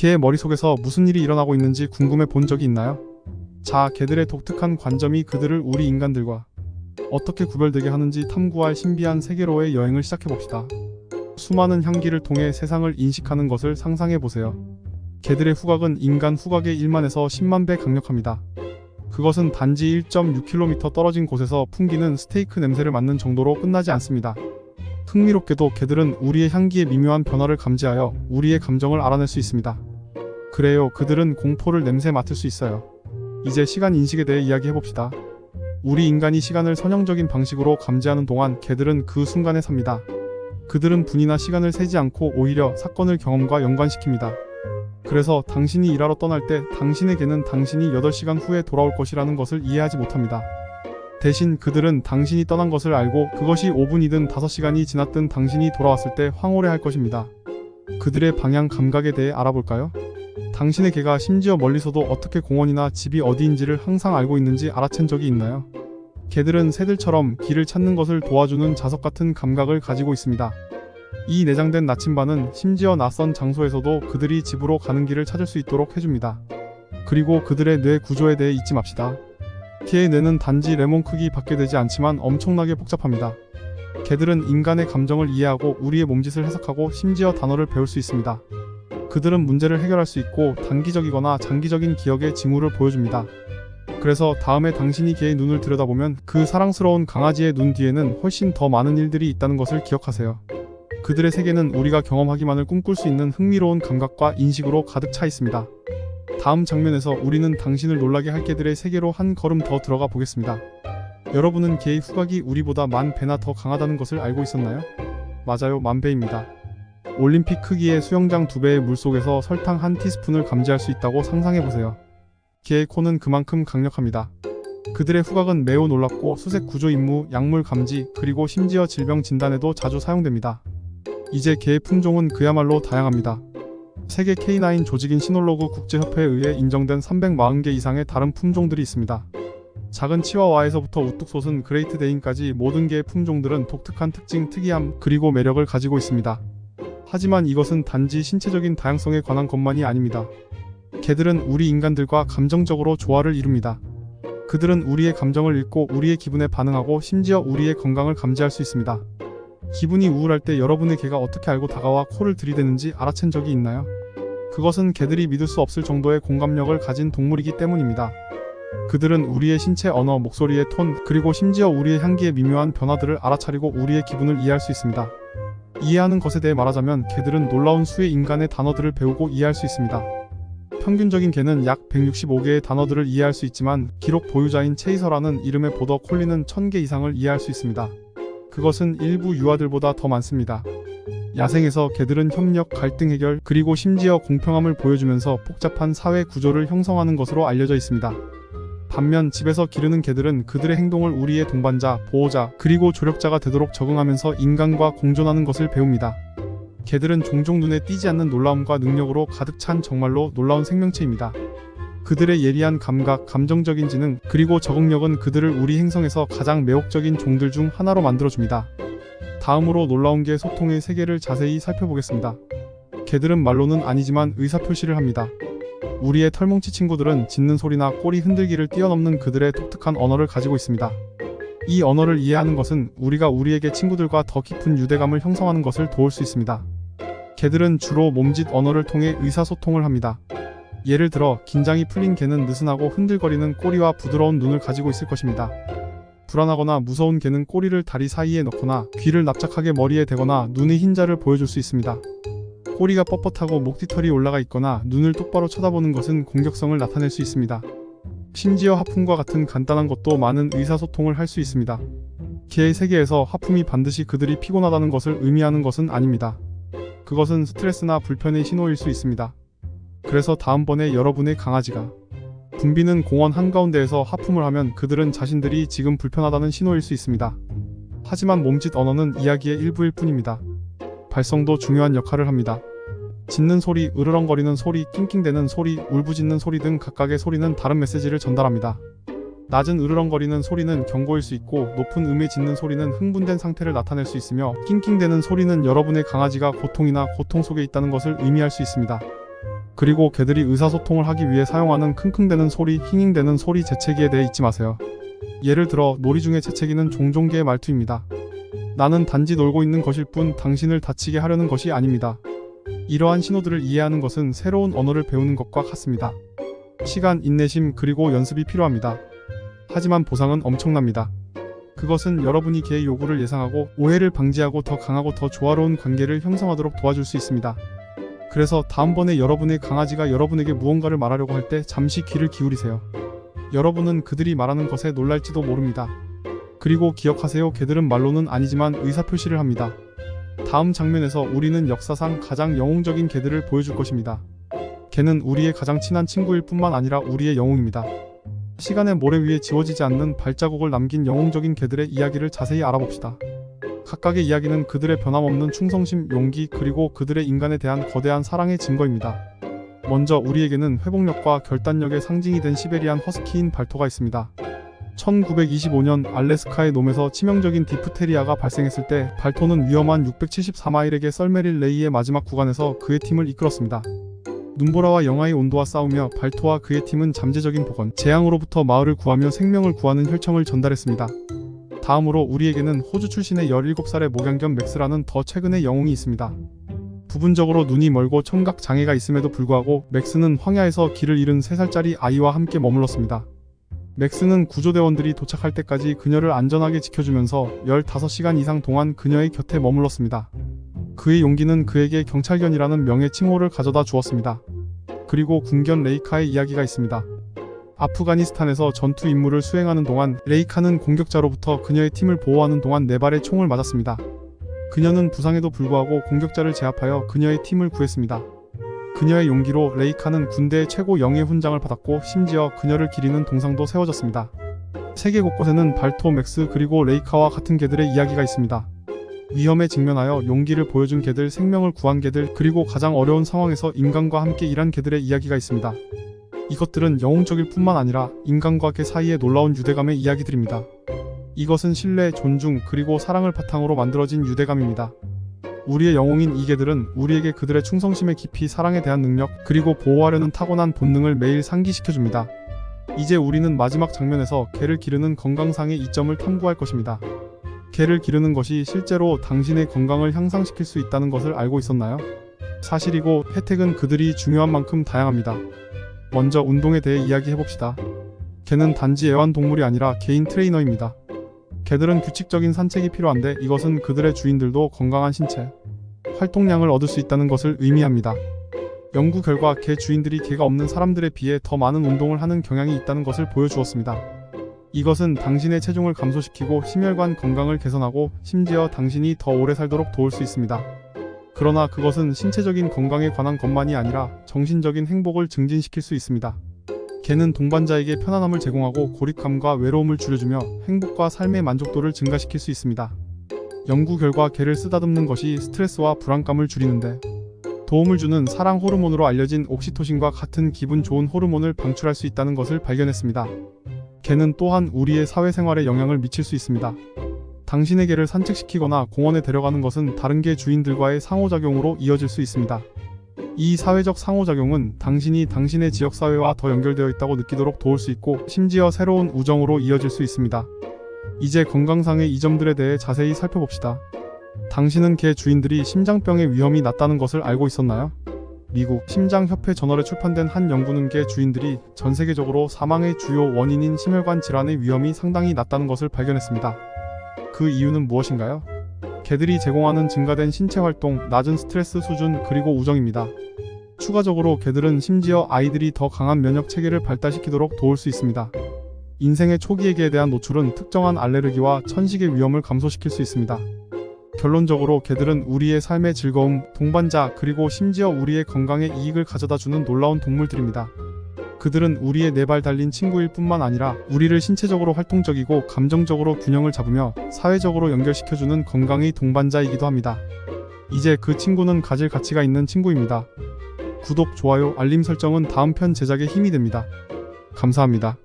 개의 머릿속에서 무슨 일이 일어나고 있는지 궁금해 본 적이 있나요? 자, 개들의 독특한 관점이 그들을 우리 인간들과 어떻게 구별되게 하는지 탐구할 신비한 세계로의 여행을 시작해봅시다. 수많은 향기를 통해 세상을 인식하는 것을 상상해보세요. 개들의 후각은 인간 후각의 1만에서 10만 배 강력합니다. 그것은 단지 1.6km 떨어진 곳에서 풍기는 스테이크 냄새를 맡는 정도로 끝나지 않습니다. 흥미롭게도 개들은 우리의 향기의 미묘한 변화를 감지하여 우리의 감정을 알아낼 수 있습니다. 그래요, 그들은 공포를 냄새 맡을 수 있어요. 이제 시간 인식에 대해 이야기해봅시다. 우리 인간이 시간을 선형적인 방식으로 감지하는 동안 개들은 그 순간에 삽니다. 그들은 분이나 시간을 세지 않고 오히려 사건을 경험과 연관시킵니다. 그래서 당신이 일하러 떠날 때 당신의 개는 당신이 8시간 후에 돌아올 것이라는 것을 이해하지 못합니다. 대신 그들은 당신이 떠난 것을 알고 그것이 5분이든 5시간이 지났든 당신이 돌아왔을 때 황홀해할 것입니다. 그들의 방향 감각에 대해 알아볼까요? 당신의 개가 심지어 멀리서도 어떻게 공원이나 집이 어디인지를 항상 알고 있는지 알아챈 적이 있나요? 개들은 새들처럼 길을 찾는 것을 도와주는 자석 같은 감각을 가지고 있습니다. 이 내장된 나침반은 심지어 낯선 장소에서도 그들이 집으로 가는 길을 찾을 수 있도록 해줍니다. 그리고 그들의 뇌 구조에 대해 잊지 맙시다. 개의 뇌는 단지 레몬 크기 밖에 되지 않지만 엄청나게 복잡합니다. 개들은 인간의 감정을 이해하고 우리의 몸짓을 해석하고 심지어 단어를 배울 수 있습니다. 그들은 문제를 해결할 수 있고 단기적이거나 장기적인 기억의 징후를 보여줍니다. 그래서 다음에 당신이 개의 눈을 들여다보면 그 사랑스러운 강아지의 눈 뒤에는 훨씬 더 많은 일들이 있다는 것을 기억하세요. 그들의 세계는 우리가 경험하기만을 꿈꿀 수 있는 흥미로운 감각과 인식으로 가득 차 있습니다. 다음 장면에서 우리는 당신을 놀라게 할 개들의 세계로 한 걸음 더 들어가 보겠습니다. 여러분은 개의 후각이 우리보다 10,000배나 더 강하다는 것을 알고 있었나요? 맞아요, 10,000배입니다. 올림픽 크기의 수영장 2배의 물속에서 설탕 1티스푼을 감지할 수 있다고 상상해보세요. 개의 코는 그만큼 강력합니다. 그들의 후각은 매우 놀랍고 수색 구조 임무, 약물 감지, 그리고 심지어 질병 진단에도 자주 사용됩니다. 이제 개의 품종은 그야말로 다양합니다. 세계 K9 조직인 시놀로그 국제협회에 의해 인정된 340개 이상의 다른 품종들이 있습니다. 작은 치와와에서부터 우뚝 솟은 그레이트 데인까지 모든 개의 품종들은 독특한 특징, 특이함, 그리고 매력을 가지고 있습니다. 하지만 이것은 단지 신체적인 다양성에 관한 것만이 아닙니다. 개들은 우리 인간들과 감정적으로 조화를 이룹니다. 그들은 우리의 감정을 읽고 우리의 기분에 반응하고 심지어 우리의 건강을 감지할 수 있습니다. 기분이 우울할 때 여러분의 개가 어떻게 알고 다가와 코를 들이대는지 알아챈 적이 있나요? 그것은 개들이 믿을 수 없을 정도의 공감력을 가진 동물이기 때문입니다. 그들은 우리의 신체 언어, 목소리의 톤, 그리고 심지어 우리의 향기의 미묘한 변화들을 알아차리고 우리의 기분을 이해할 수 있습니다. 이해하는 것에 대해 말하자면 개들은 놀라운 수의 인간의 단어들을 배우고 이해할 수 있습니다. 평균적인 개는 약 165개의 단어들을 이해할 수 있지만 기록 보유자인 체이서라는 이름의 보더 콜리는 1000개 이상을 이해할 수 있습니다. 그것은 일부 유아들보다 더 많습니다. 야생에서 개들은 협력, 갈등 해결, 그리고 심지어 공평함을 보여주면서 복잡한 사회 구조를 형성하는 것으로 알려져 있습니다. 반면 집에서 기르는 개들은 그들의 행동을 우리의 동반자, 보호자, 그리고 조력자가 되도록 적응하면서 인간과 공존하는 것을 배웁니다. 개들은 종종 눈에 띄지 않는 놀라움과 능력으로 가득 찬 정말로 놀라운 생명체입니다. 그들의 예리한 감각, 감정적인 지능, 그리고 적응력은 그들을 우리 행성에서 가장 매혹적인 종들 중 하나로 만들어줍니다. 다음으로 놀라운 개 소통의 세계를 자세히 살펴보겠습니다. 개들은 말로는 아니지만 의사표시를 합니다. 우리의 털뭉치 친구들은 짖는 소리나 꼬리 흔들기를 뛰어넘는 그들의 독특한 언어를 가지고 있습니다. 이 언어를 이해하는 것은 우리가 우리에게 친구들과 더 깊은 유대감을 형성하는 것을 도울 수 있습니다. 개들은 주로 몸짓 언어를 통해 의사소통을 합니다. 예를 들어 긴장이 풀린 개는 느슨하고 흔들거리는 꼬리와 부드러운 눈을 가지고 있을 것입니다. 불안하거나 무서운 개는 꼬리를 다리 사이에 넣거나 귀를 납작하게 머리에 대거나 눈의 흰자를 보여줄 수 있습니다. 꼬리가 뻣뻣하고 목뒤털이 올라가 있거나 눈을 똑바로 쳐다보는 것은 공격성을 나타낼 수 있습니다. 심지어 하품과 같은 간단한 것도 많은 의사소통을 할 수 있습니다. 개의 세계에서 하품이 반드시 그들이 피곤하다는 것을 의미하는 것은 아닙니다. 그것은 스트레스나 불편의 신호일 수 있습니다. 그래서 다음번에 여러분의 강아지가 붐비는 공원 한가운데에서 하품을 하면 그들은 자신들이 지금 불편하다는 신호일 수 있습니다. 하지만 몸짓 언어는 이야기의 일부일 뿐입니다. 발성도 중요한 역할을 합니다. 짖는 소리, 으르렁거리는 소리, 낑낑대는 소리, 울부짖는 소리 등 각각의 소리는 다른 메시지를 전달합니다. 낮은 으르렁거리는 소리는 경고일 수 있고 높은 음의 짖는 소리는 흥분된 상태를 나타낼 수 있으며 낑낑대는 소리는 여러분의 강아지가 고통이나 고통 속에 있다는 것을 의미할 수 있습니다. 그리고 개들이 의사소통을 하기 위해 사용하는 킁킁대는 소리, 힝힝대는 소리, 재채기에 대해 잊지 마세요. 예를 들어 놀이 중에 재채기는 종종 개의 말투입니다. 나는 단지 놀고 있는 것일 뿐 당신을 다치게 하려는 것이 아닙니다. 이러한 신호들을 이해하는 것은 새로운 언어를 배우는 것과 같습니다. 시간, 인내심, 그리고 연습이 필요합니다. 하지만 보상은 엄청납니다. 그것은 여러분이 개의 요구를 예상하고 오해를 방지하고 더 강하고 더 조화로운 관계를 형성하도록 도와줄 수 있습니다. 그래서 다음번에 여러분의 강아지가 여러분에게 무언가를 말하려고 할 때 잠시 귀를 기울이세요. 여러분은 그들이 말하는 것에 놀랄지도 모릅니다. 그리고 기억하세요. 개들은 말로는 아니지만 의사표시를 합니다. 다음 장면에서 우리는 역사상 가장 영웅적인 개들을 보여줄 것입니다. 개는 우리의 가장 친한 친구일 뿐만 아니라 우리의 영웅입니다. 시간의 모래 위에 지워지지 않는 발자국을 남긴 영웅적인 개들의 이야기를 자세히 알아봅시다. 각각의 이야기는 그들의 변함없는 충성심, 용기, 그리고 그들의 인간에 대한 거대한 사랑의 증거입니다. 먼저 우리에게는 회복력과 결단력의 상징이 된 시베리안 허스키인 발토가 있습니다. 1925년 알래스카의 놈에서 치명적인 디프테리아가 발생했을 때 발토는 위험한 674마일에게 썰메릴 레이의 마지막 구간에서 그의 팀을 이끌었습니다. 눈보라와 영하의 온도와 싸우며 발토와 그의 팀은 잠재적인 복원, 재앙으로부터 마을을 구하며 생명을 구하는 혈청을 전달했습니다. 다음으로 우리에게는 호주 출신의 17살의 목양견 맥스라는 더 최근의 영웅이 있습니다. 부분적으로 눈이 멀고 청각 장애가 있음에도 불구하고 맥스는 황야에서 길을 잃은 3살짜리 아이와 함께 머물렀습니다. 맥스는 구조대원들이 도착할 때까지 그녀를 안전하게 지켜주면서 15시간 이상 동안 그녀의 곁에 머물렀습니다. 그의 용기는 그에게 경찰견이라는 명예 칭호를 가져다 주었습니다. 그리고 군견 레이카의 이야기가 있습니다. 아프가니스탄에서 전투 임무를 수행하는 동안 레이카는 공격자로부터 그녀의 팀을 보호하는 동안 4발의 총을 맞았습니다. 그녀는 부상에도 불구하고 공격자를 제압하여 그녀의 팀을 구했습니다. 그녀의 용기로 레이카는 군대의 최고 영예 훈장을 받았고 심지어 그녀를 기리는 동상도 세워졌습니다. 세계 곳곳에는 발토, 맥스, 그리고 레이카와 같은 개들의 이야기가 있습니다. 위험에 직면하여 용기를 보여준 개들, 생명을 구한 개들, 그리고 가장 어려운 상황에서 인간과 함께 일한 개들의 이야기가 있습니다. 이것들은 영웅적일 뿐만 아니라 인간과 개 사이의 놀라운 유대감의 이야기들입니다. 이것은 신뢰, 존중, 그리고 사랑을 바탕으로 만들어진 유대감입니다. 우리의 영웅인 이 개들은 우리에게 그들의 충성심에 깊이 사랑에 대한 능력, 그리고 보호하려는 타고난 본능을 매일 상기시켜줍니다. 이제 우리는 마지막 장면에서 개를 기르는 건강상의 이점을 탐구할 것입니다. 개를 기르는 것이 실제로 당신의 건강을 향상시킬 수 있다는 것을 알고 있었나요? 사실이고 혜택은 그들이 중요한 만큼 다양합니다. 먼저 운동에 대해 이야기해봅시다. 개는 단지 애완동물이 아니라 개인 트레이너입니다. 개들은 규칙적인 산책이 필요한데 이것은 그들의 주인들도 건강한 신체, 활동량을 얻을 수 있다는 것을 의미합니다. 연구 결과 개 주인들이 개가 없는 사람들에 비해 더 많은 운동을 하는 경향이 있다는 것을 보여주었습니다. 이것은 당신의 체중을 감소시키고 심혈관 건강을 개선하고 심지어 당신이 더 오래 살도록 도울 수 있습니다. 그러나 그것은 신체적인 건강에 관한 것만이 아니라 정신적인 행복을 증진시킬 수 있습니다. 개는 동반자에게 편안함을 제공하고 고립감과 외로움을 줄여주며 행복과 삶의 만족도를 증가시킬 수 있습니다. 연구 결과 개를 쓰다듬는 것이 스트레스와 불안감을 줄이는데 도움을 주는 사랑 호르몬으로 알려진 옥시토신과 같은 기분 좋은 호르몬을 방출할 수 있다는 것을 발견했습니다. 개는 또한 우리의 사회생활에 영향을 미칠 수 있습니다. 당신의 개를 산책시키거나 공원에 데려가는 것은 다른 개 주인들과의 상호작용으로 이어질 수 있습니다. 이 사회적 상호작용은 당신이 당신의 지역사회와 더 연결되어 있다고 느끼도록 도울 수 있고 심지어 새로운 우정으로 이어질 수 있습니다. 이제 건강상의 이 점들에 대해 자세히 살펴봅시다. 당신은 개 주인들이 심장병의 위험이 낮다는 것을 알고 있었나요? 미국 심장협회 저널에 출판된 한 연구는 개 주인들이 전 세계적으로 사망의 주요 원인인 심혈관 질환의 위험이 상당히 낮다는 것을 발견했습니다. 그 이유는 무엇인가요? 개들이 제공하는 증가된 신체 활동, 낮은 스트레스 수준, 그리고 우정입니다. 추가적으로 개들은 심지어 아이들이 더 강한 면역 체계를 발달시키도록 도울 수 있습니다. 인생의 초기의 개에 대한 노출은 특정한 알레르기와 천식의 위험을 감소시킬 수 있습니다. 결론적으로 개들은 우리의 삶의 즐거움, 동반자, 그리고 심지어 우리의 건강에 이익을 가져다주는 놀라운 동물들입니다. 그들은 우리의 4발 달린 친구일 뿐만 아니라 우리를 신체적으로 활동적이고 감정적으로 균형을 잡으며 사회적으로 연결시켜주는 건강의 동반자이기도 합니다. 이제 그 친구는 가질 가치가 있는 친구입니다. 구독, 좋아요, 알림 설정은 다음 편 제작에 힘이 됩니다. 감사합니다.